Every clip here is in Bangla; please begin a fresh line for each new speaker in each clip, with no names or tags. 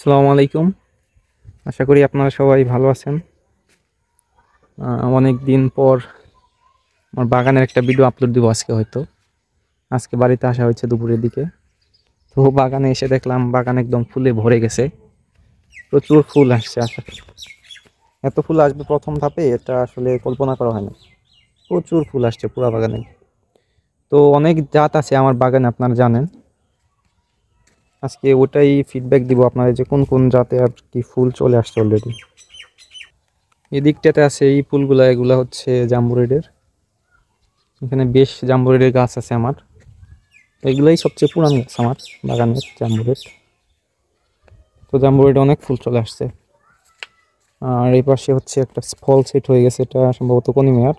আসসালামু আলাইকুম। আশা করি আপনারা সবাই ভালো আছেন। অনেক দিন পর আমার বাগানের একটা ভিডিও আপলোড দিব আজকে হয়তো। আজকে বাড়িতে আসা হয়েছে দুপুরের দিকে। তো বাগানে এসে দেখলাম বাগান একদম ফুলে ভরে গেছে। প্রচুর ফুল আসছে। এত ফুল আসবে প্রথম ধাপে এটা আসলে কল্পনা করা হয় না। প্রচুর ফুল আসছে পুরো বাগানে। তো অনেক জাত আছে আমার বাগানে আপনারা জানেন। আজকে ওটাই ফিডব্যাক দিব আপনাদের যে কোন কোন জাতে আর কি ফুল চলে আসছে অলরেডি। এই দিকটাতে আছে এই ফুলগুলা, এগুলা হচ্ছে জাম্বুরিডের। এখানে বেশ জাম্বুরের গাছ আছে আমার। এগুলাই সবচেয়ে পুরান গাছ আমার বাগানের জাম্বুরের। তো জাম্বুরের অনেক ফুল চলে আসছে। আর এই পাশে হচ্ছে একটা ফল সেট হয়ে গেছে, এটা সম্ভবত কনিমেয়ার।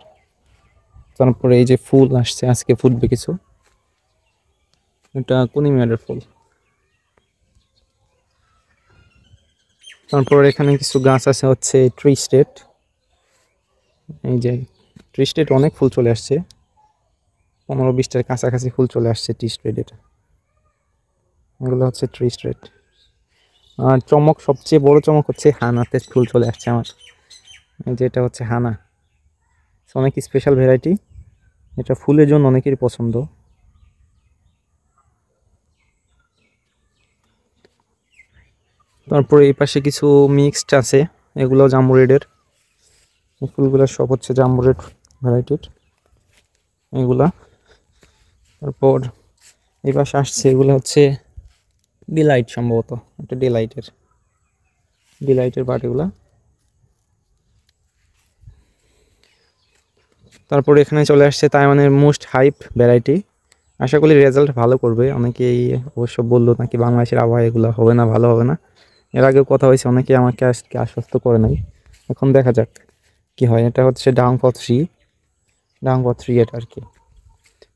তারপরে এই যে ফুল আসছে আজকে ফুটবে কিছু, এটা কনিমেয়ারের ফুল। তারপর এখানে কিছু গাছ আছে হচ্ছে ট্রি স্টেট। এই যে ট্রি স্টেট অনেক ফুল চলে আসছে, 15-20টার কাছাকাছি ফুল চলে আসছে ট্রি স্টেট। এগুলো হচ্ছে ট্রি স্টেট। আর চমক, সবচেয়ে বড় চমক হচ্ছে হানাতে ফুল চলে আসছে আমার। যেটা হচ্ছে হানা, অনেক স্পেশাল ভ্যারাইটি। এটা ফুলের জন্য অনেকেরই পছন্দ। তারপরে এই পাশে কিছু মিক্সড আছে, এগুলো জাম্বু রেডের। ফুলগুলো সব হচ্ছে জাম্বু রেড ভ্যারাইটির এগুলা। তারপর এই পাশে আসছে এগুলো হচ্ছে ডিলাইট, সম্ভবত এটা ডিলাইটের পার্ট এগুলা। তারপর এখানে চলে আসছে তাইওয়ানের মোস্ট হাইপ ভ্যারাইটি। আশা করি রেজাল্ট ভালো করবে। অনেকেই অবশ্য বললো নাকি বাংলাদেশের আবহাওয়া এগুলো হবে না, ভালো হবে না। এর আগেও কথা হয়েছে, অনেকে আমাকে আজকে আশ্বস্ত করে নাই। এখন দেখা যাক কি হয়। এটা হচ্ছে ডাং ফর থ্রি এটা আর কি।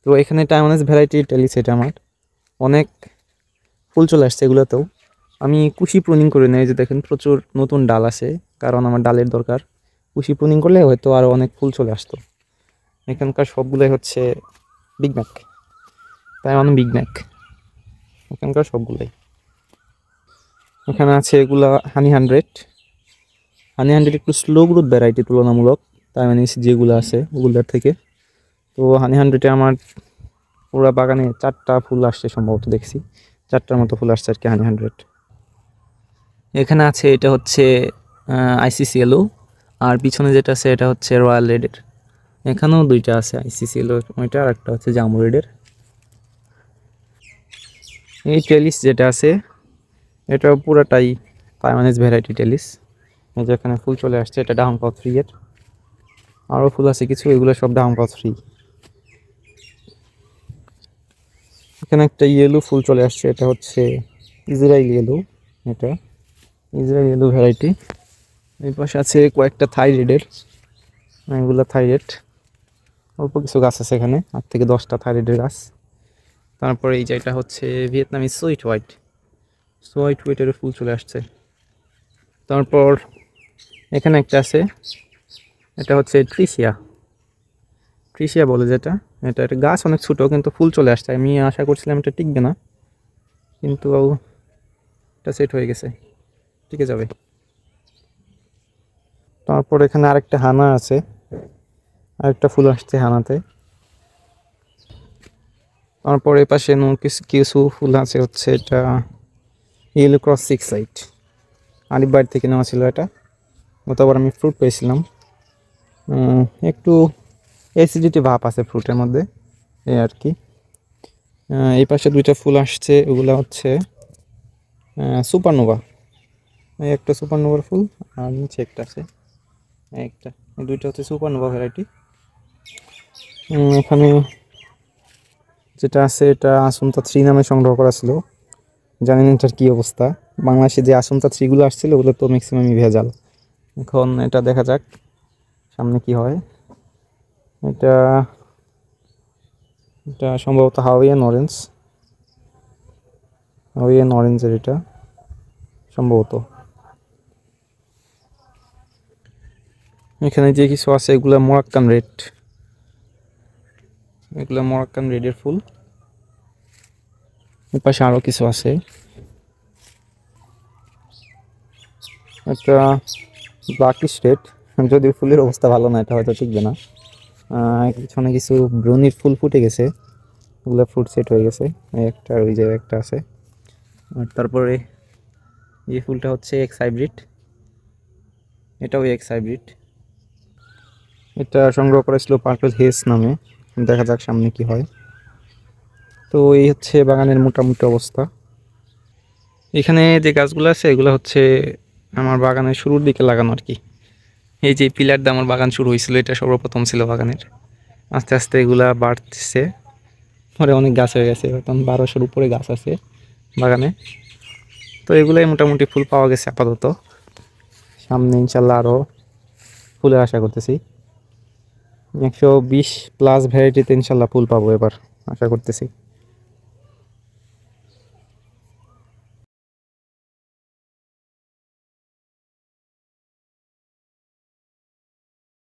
তো এখানে টাইমানেস ভ্যারাইটি টেলিস, এটা আমার অনেক ফুল চলে আসছে এগুলোতেও। আমি কুশি প্রুনিং করে নেই, যে দেখেন প্রচুর নতুন ডাল আছে, কারণ আমার ডালের দরকার। কুশি প্রুনিং করলে হয়তো আরও অনেক ফুল চলে আসতো। এখানকার সবগুলোই হচ্ছে বিগ ম্যাক, তাই মানে বিগ ম্যাক এখানকার সবগুলোই। এখানে আছে এগুলা হানি হান্ড্রেড একটু স্লো গ্রোথ ভ্যারাইটি তুলনামূলক, তাই মানে যেগুলো আছে ওগুলোর থেকে। তো হানি 100-এ আমার পুরো বাগানে 4টা ফুল আসছে সম্ভবত, দেখছি 4টার মতো ফুল আসছে আর কি হানি 100। এখানে আছে এটা হচ্ছে আইসিসিএলও, আর পিছনে যেটা আছে এটা হচ্ছে রয়্যাল রেডের। এখানেও 2টা আছে, আইসিসিএলও ওইটা আর একটা হচ্ছে জামু রেডের। এই টেলিস যেটা আছে এটা পুরাটাই পাইমানিস ভ্যারাইটি টেলিস। এই যে এখানে ফুল চলে আসছে, এটা ডাউন ফর 3 এর। আরও ফুল আছে কিছু, এগুলো সব ডাউন ফর 3। এখানে একটা ইয়েলো ফুল চলে আসছে, এটা হচ্ছে ইসরায়েল ইয়েলো। এটা ইসরায়েল ইয়েলো ভ্যারাইটি। এই পাশে আছে কয়েকটা থাইরয়েডের, এগুলো থাইরয়েড। অল্প কিছু গাছ আছে এখানে, 8 থেকে 10টা থাইরয়েডের গাছ। তারপরে এই যে এটা হচ্ছে ভিয়েতনামি সোয়াইট হোয়াইটের ফুল চলে আসছে। তারপর এখানে একটা আছে, এটা হচ্ছে ট্রিসিয়া বলে যেটা। এটা একটা গাছ অনেক ছোটো, কিন্তু ফুল চলে আসছে। আমি আশা করছিলাম এটা টিকবে না, কিন্তু এটা সেট হয়ে গেছে, টিকে যাবে। তারপর এখানে আরেকটা হানা আছে, আরেকটা ফুল আসছে হানাতে। তারপর এই পাশে কিছু ফুল আছে, হচ্ছে এটা ইয়েলো ক্রস 6 লাইট। আরিফ বাড়ি থেকে নেওয়া ছিল এটা, গতবার আমি ফ্রুট পেয়েছিলাম। একটু অ্যাসিডিটি ভাব আছে ফ্রুটের মধ্যে, এই আর কি। এই পাশে 2টা ফুল আসছে, ওগুলো হচ্ছে সুপারনোভা। এই একটা সুপারনোভার ফুল, আর নিচে একটা আছে একটা। এই 2টা হচ্ছে সুপারনোভা ভ্যারাইটি। এখানে যেটা আছে এটা আসন্তা 3 নামে সংগ্রহ করা ছিল। জানি না এটার কী অবস্থা। বাংলাদেশে যে আসন্তা 3গুলো আসছিল ওগুলো তো ম্যাক্সিমামই ভেজাল। এখন এটা দেখা যাক সামনে কি হয়। এটা এটা সম্ভবত হাওয়াইয়ান অরেঞ্জের এটা সম্ভবত। এখানে যে কিছু আছে এগুলো মরাক্কান রেডের ফুল। এর পাশে আরও কিছু আছে। একটা ব্ল্যাক স্টেট, যদিও ফুলের অবস্থা ভালো না, এটা হয়তো টিকবে না। পিছনে কিছু ব্রুনির ফুল ফুটে গেছে, ওগুলো ফ্রুট সেট হয়ে গেছে। এই একটা আর ওই যে একটা আছে। আর তারপরে এই ফুলটা হচ্ছে এক্স হাইব্রিড, এটাও এক্স হাইব্রিড। এটা সংগ্রহ করেছিল পার্পল হেস নামে, দেখা যাক সামনে কি হয়। তো এই হচ্ছে বাগানের মোটামুটি অবস্থা। এখানে যে গাছগুলো আছে এগুলো হচ্ছে আমার বাগানের শুরুর দিকে লাগানো আর কি। এই যে পিলার দিয়ে আমার বাগান শুরু হয়েছিল, এটা সর্বপ্রথম ছিল বাগানের। আস্তে আস্তে এগুলা বাড়তেছে, পরে অনেক গাছ হয়ে গেছে, এখন 1200-র উপরে গাছ আছে বাগানে। তো এগুলাই মোটামুটি ফুল পাওয়া গেছে আপাতত। সামনে ইনশাল্লাহ আরও ফুলের আশা করতেছি। 120+ ভ্যারাইটিতে ইনশাল্লাহ ফুল পাবো এবার, আশা করতেছি।